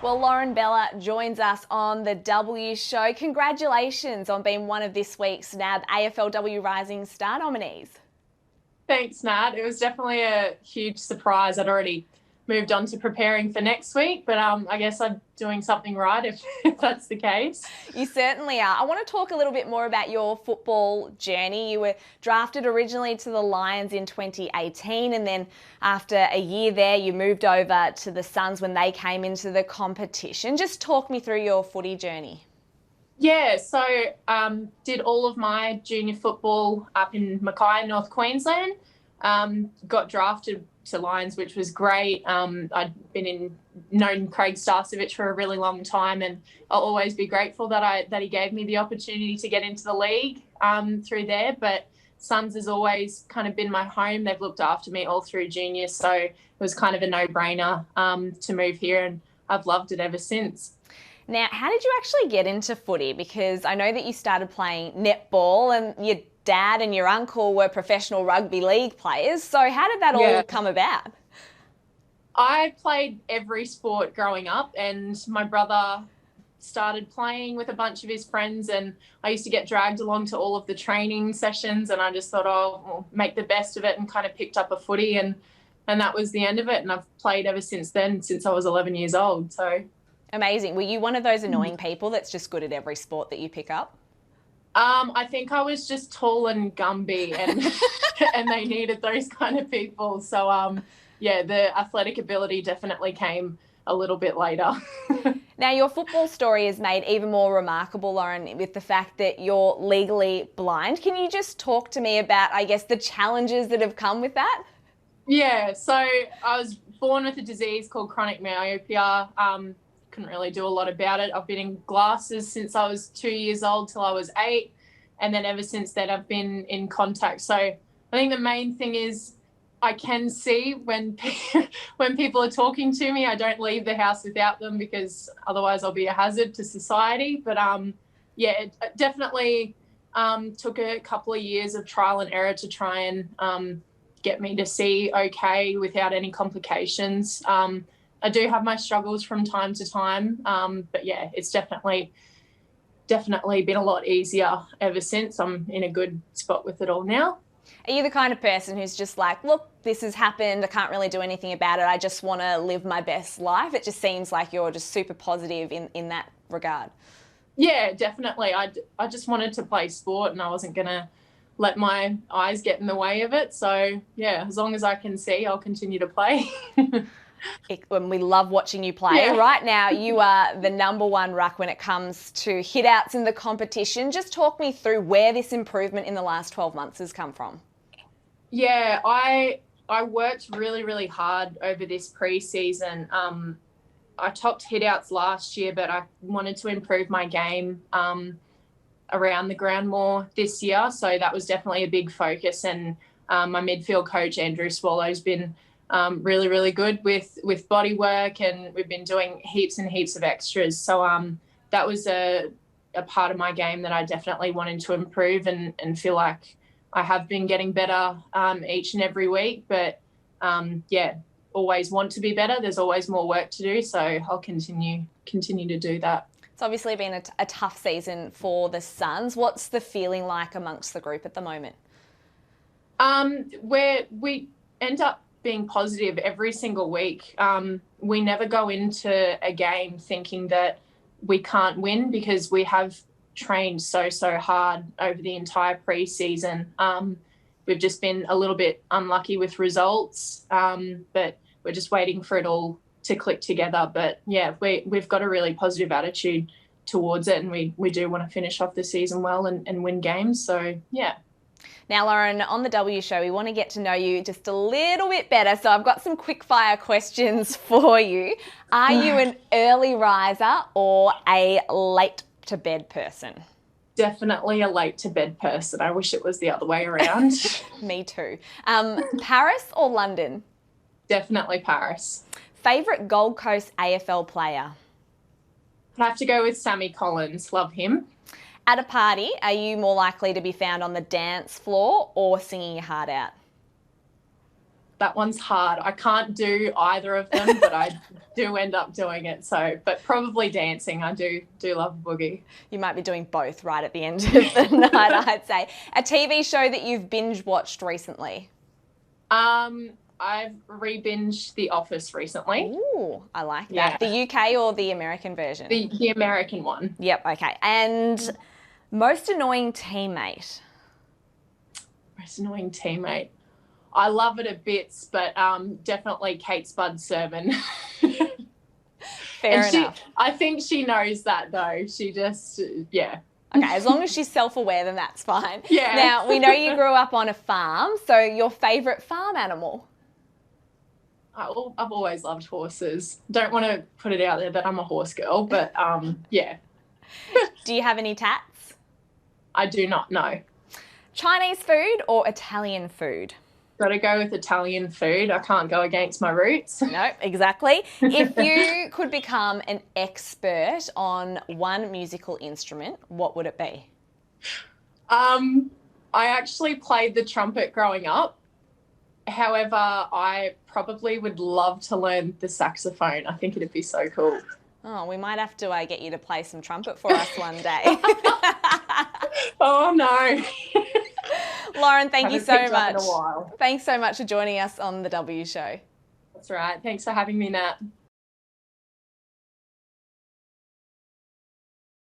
Well, Lauren Bella joins us on the W Show. Congratulations on being one of this week's NAB AFLW Rising Star nominees. Thanks, Nat. It was definitely a huge surprise. I'd already moved on to preparing for next week, but I guess I'm doing something right if that's the case. You certainly are. I want to talk a little bit more about your football journey. You were drafted originally to the Lions in 2018, and then after a year there, you moved over to the Suns when they came into the competition. Just talk me through your footy journey. Yeah, so did all of my junior football up in Mackay, North Queensland. Got drafted to Lions, which was great. I'd known Craig Starcevich for a really long time, and I'll always be grateful that he gave me the opportunity to get into the league through there. But Suns has always kind of been my home. They've looked after me all through junior, so it was kind of a no-brainer to move here, and I've loved it ever since. Now, how did you actually get into footy? Because I know that you started playing netball and your dad and your uncle were professional rugby league players. So how did that all come about? I played every sport growing up, and my brother started playing with a bunch of his friends, and I used to get dragged along to all of the training sessions, and I just thought, I'll make the best of it, and kind of picked up a footy, and that was the end of it. And I've played ever since then, since I was 11 years old. So amazing. Were you one of those annoying people that's just good at every sport that you pick up? I think I was just tall and Gumby, and and they needed those kind of people. So yeah, the athletic ability definitely came a little bit later. Now, your football story is made even more remarkable, Lauren, with the fact that you're legally blind. Can you just talk to me about, I guess, the challenges that have come with that? Yeah, so I was born with a disease called chronic myopia. Couldn't really do a lot about it. I've been in glasses since I was 2 years old till I was 8. And then ever since then, I've been in contact. So I think the main thing is I can see when people are talking to me. I don't leave the house without them, because otherwise I'll be a hazard to society. But yeah, it definitely took a couple of years of trial and error to try and get me to see okay without any complications. I do have my struggles from time to time, but yeah, it's definitely been a lot easier ever since. I'm in a good spot with it all now. Are you the kind of person who's just like, look, this has happened, I can't really do anything about it, I just want to live my best life? It just seems like you're just super positive in that regard. Yeah, definitely. I just wanted to play sport, and I wasn't going to let my eyes get in the way of it. So yeah, as long as I can see, I'll continue to play. When we love watching you play. Yeah. Right now, you are the #1 ruck when it comes to hitouts in the competition. Just talk me through where this improvement in the last 12 months has come from. Yeah, I worked really, really hard over this pre-season. I topped hitouts last year, but I wanted to improve my game around the ground more this year. So that was definitely a big focus. And my midfield coach, Andrew Swallow's been really, really good with body work, and we've been doing heaps and heaps of extras. So that was a part of my game that I definitely wanted to improve, and feel like I have been getting better each and every week. But yeah, always want to be better. There's always more work to do, so I'll continue to do that. It's obviously been a tough season for the Suns. What's the feeling like amongst the group at the moment? We end up being positive every single week. We never go into a game thinking that we can't win, because we have trained so hard over the entire pre-season. We've just been a little bit unlucky with results, but we're just waiting for it all to click together. But yeah, we've got a really positive attitude towards it, and we do want to finish off the season well and win games. So yeah. Now, Lauren, on the W Show, we want to get to know you just a little bit better. So I've got some quick fire questions for you. Are you an early riser or a late to bed person? Definitely a late to bed person. I wish it was the other way around. Me too. Paris or London? Definitely Paris. Favourite Gold Coast AFL player? I'd have to go with Sammy Collins. Love him. At a party, are you more likely to be found on the dance floor or singing your heart out? That one's hard. I can't do either of them, but I do end up doing it. So, but probably dancing. I do love a boogie. You might be doing both right at the end of the night, I'd say. A TV show that you've binge watched recently? I've re-binged The Office recently. Ooh, I like that. Yeah. The UK or the American version? The American one. Yep, okay. And most annoying teammate? Most annoying teammate. I love it at bits, but definitely Kate Spud Sermon. Fair enough. I think she knows that though. She just, yeah. Okay, as long as she's self-aware, then that's fine. Yeah. Now, we know you grew up on a farm, so your favourite farm animal? I've always loved horses. Don't want to put it out there that I'm a horse girl, but yeah. Do you have any tats? I do not know. Chinese food or Italian food? Got to go with Italian food. I can't go against my roots. No, exactly. If you could become an expert on one musical instrument, what would it be? I actually played the trumpet growing up. However, I probably would love to learn the saxophone. I think it'd be so cool. Oh, we might have to get you to play some trumpet for us one day. Oh, no. Lauren, thank you so much. In a while. Thanks so much for joining us on The W Show. That's right. Thanks for having me, Nat.